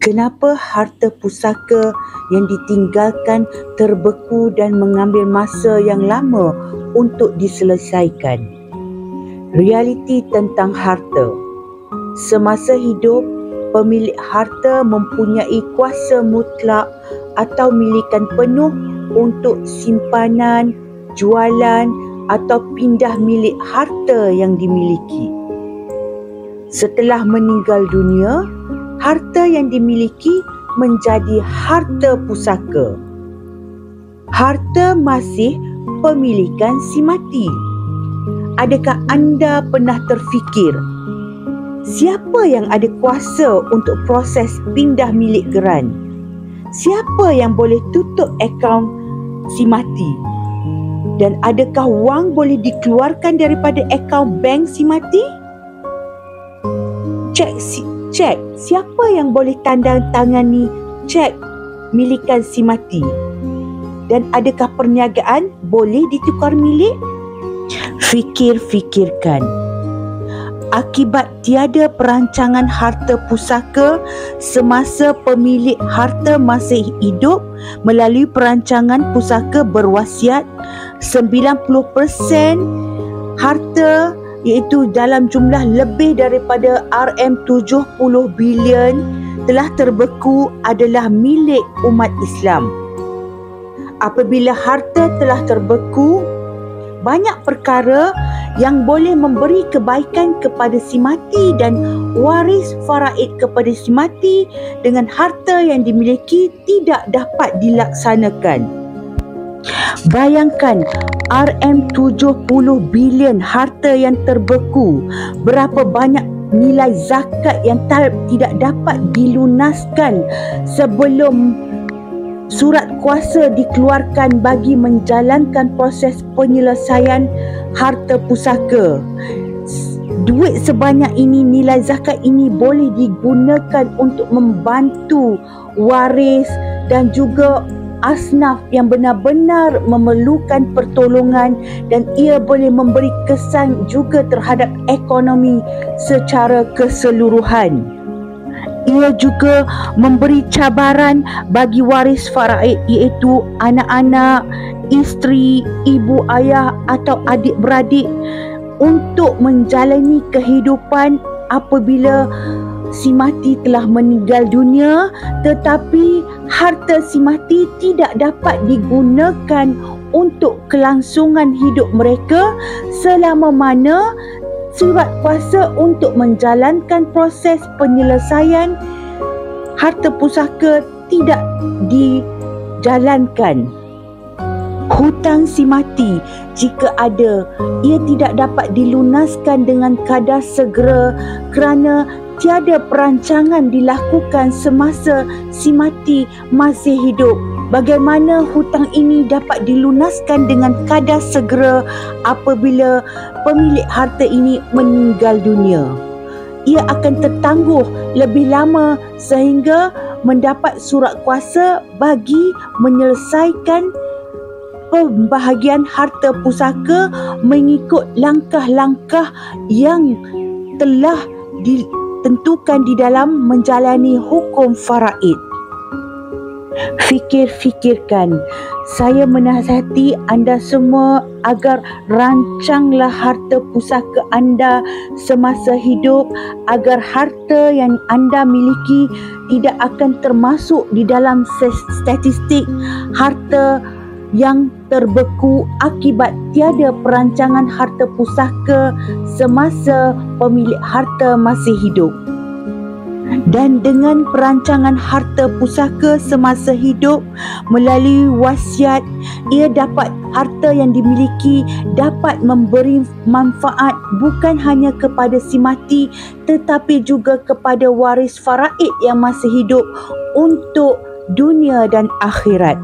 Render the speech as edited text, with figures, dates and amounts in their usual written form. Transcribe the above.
Kenapa harta pusaka yang ditinggalkan terbeku dan mengambil masa yang lama untuk diselesaikan? Realiti tentang harta. Semasa hidup, pemilik harta mempunyai kuasa mutlak atau milikan penuh untuk simpanan, jualan atau pindah milik harta yang dimiliki. Setelah meninggal dunia, harta yang dimiliki menjadi harta pusaka. Harta masih pemilikan si mati. Adakah anda pernah terfikir, siapa yang ada kuasa untuk proses pindah milik geran? Siapa yang boleh tutup akaun si mati? Dan adakah wang boleh dikeluarkan daripada akaun bank si mati? Cek siapa yang boleh tangani cek milikan si mati? Dan adakah perniagaan boleh ditukar milik? Fikirkan. Akibat tiada perancangan harta pusaka semasa pemilik harta masih hidup melalui perancangan pusaka berwasiat, 90% harta iaitu dalam jumlah lebih daripada RM70 bilion telah terbeku adalah milik umat Islam. Apabila harta telah terbeku, banyak perkara yang boleh memberi kebaikan kepada si mati dan waris faraid kepada si mati dengan harta yang dimiliki tidak dapat dilaksanakan. Bayangkan RM70 bilion harta yang terbeku, berapa banyak nilai zakat yang tidak dapat dilunaskan sebelum surat kuasa dikeluarkan bagi menjalankan proses penyelesaian harta pusaka. Duit sebanyak ini, nilai zakat ini boleh digunakan untuk membantu waris dan juga asnaf yang benar-benar memerlukan pertolongan, dan ia boleh memberi kesan juga terhadap ekonomi secara keseluruhan. Ia juga memberi cabaran bagi waris faraid iaitu anak-anak, isteri, ibu ayah atau adik-beradik untuk menjalani kehidupan apabila si mati telah meninggal dunia, tetapi harta si mati tidak dapat digunakan untuk kelangsungan hidup mereka selama mana surat kuasa untuk menjalankan proses penyelesaian harta pusaka tidak dijalankan. Hutang si mati jika ada, ia tidak dapat dilunaskan dengan kadar segera kerana tiada perancangan dilakukan semasa si mati masih hidup. Bagaimana hutang ini dapat dilunaskan dengan kadar segera apabila pemilik harta ini meninggal dunia? Ia akan tertangguh lebih lama sehingga mendapat surat kuasa bagi menyelesaikan pembahagian harta pusaka mengikut langkah-langkah yang telah ditentukan di dalam menjalani hukum faraid. Fikirkan. Saya menasihati anda semua agar rancanglah harta pusaka anda semasa hidup agar harta yang anda miliki tidak akan termasuk di dalam statistik harta yang terbeku akibat tiada perancangan harta pusaka semasa pemilik harta masih hidup. Dan dengan perancangan harta pusaka semasa hidup melalui wasiat, harta yang dimiliki dapat memberi manfaat bukan hanya kepada si mati tetapi juga kepada waris faraid yang masih hidup untuk dunia dan akhirat.